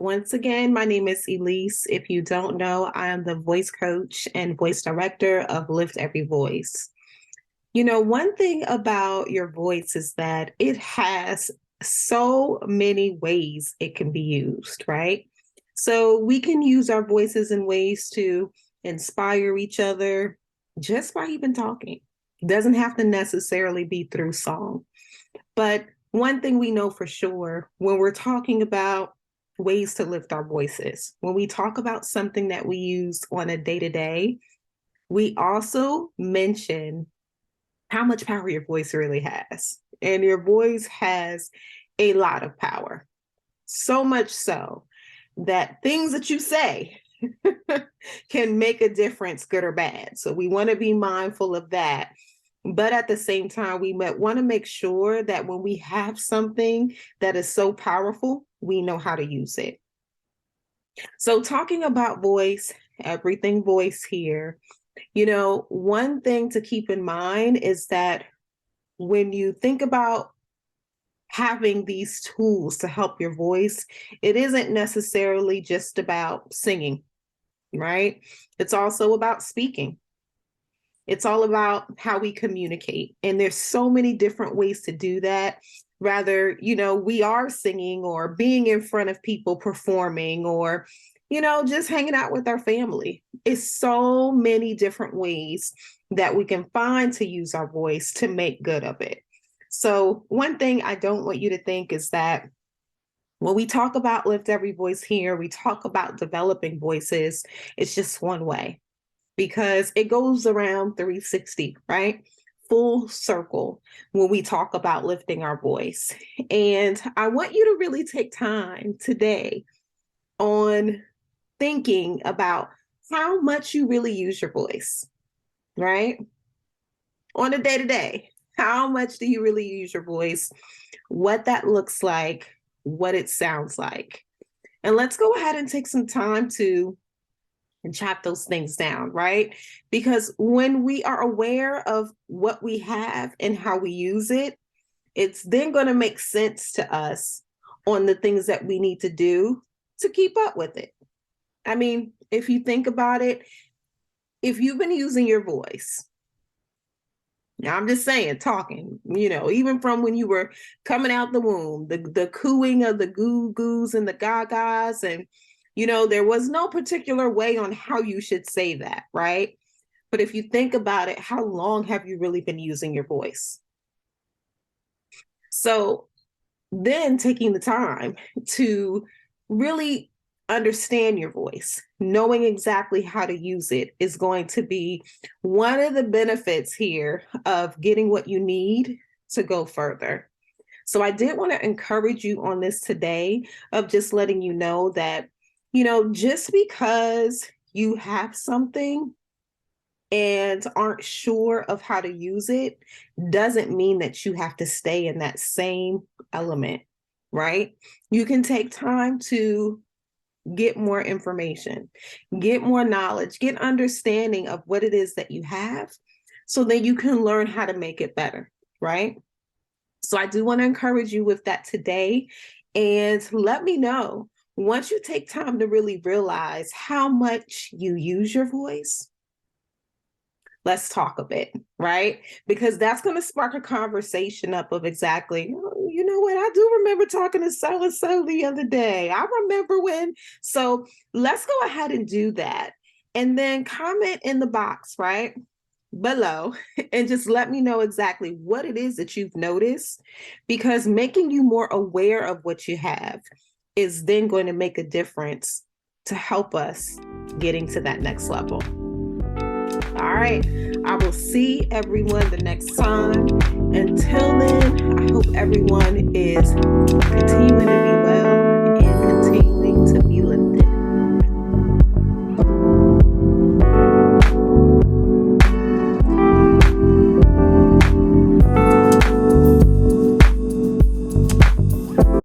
Once again, my name is Elise. If you don't know, I am the voice coach and voice director of Lift Every Voice. You know, one thing about your voice is that it has so many ways it can be used, right? So we can use our voices in ways to inspire each other just by even talking. It doesn't have to necessarily be through song. But one thing we know for sure when we're talking about ways to lift our voices, when we talk about something that we use on a day-to-day, we also mention how much power your voice really has. And your voice has a lot of power. So much so that things that you say can make a difference, good or bad. So we want to be mindful of that. But at the same time, we want to make sure that when we have something that is so powerful, we know how to use it. So talking about voice, everything voice here, you know, one thing to keep in mind is that when you think about having these tools to help your voice, it isn't necessarily just about singing, right? It's also about speaking. It's all about how we communicate. And there's so many different ways to do that. Rather, you know, we are singing or being in front of people performing or, you know, just hanging out with our family. It's so many different ways that we can find to use our voice to make good of it. So one thing I don't want you to think is that when we talk about Lift Every Voice here, we talk about developing voices, it's just one way. Because it goes around 360, right? Full circle when we talk about lifting our voice. And I want you to really take time today on thinking about how much you really use your voice, right? On a day-to-day, how much do you really use your voice? What that looks like, what it sounds like. And let's go ahead and take some time to and chop those things down, right? Because when we are aware of what we have and how we use it, it's then going to make sense to us on the things that we need to do to keep up with it. I mean, if you think about it, if you've been using your voice, now I'm just saying, talking, you know, even from when you were coming out the womb, the cooing of the goo-goos and the gagas and you know, there was no particular way on how you should say that, right? But if you think about it, how long have you really been using your voice? So then taking the time to really understand your voice, knowing exactly how to use it is going to be one of the benefits here of getting what you need to go further. So I did want to encourage you on this today of just letting you know that you know, just because you have something and aren't sure of how to use it doesn't mean that you have to stay in that same element, right? You can take time to get more information, get more knowledge, get understanding of what it is that you have so that you can learn how to make it better, right? So I do want to encourage you with that today and let me know once you take time to really realize how much you use your voice, let's talk a bit, right? Because that's going to spark a conversation up of exactly, oh, you know what, I do remember talking to so-and-so the other day. I remember when. So let's go ahead and do that. And then comment in the box, right? Below and just let me know exactly what it is that you've noticed because making you more aware of what you have is then going to make a difference to help us getting to that next level. All right, I will see everyone the next time. Until then, I hope everyone is continuing to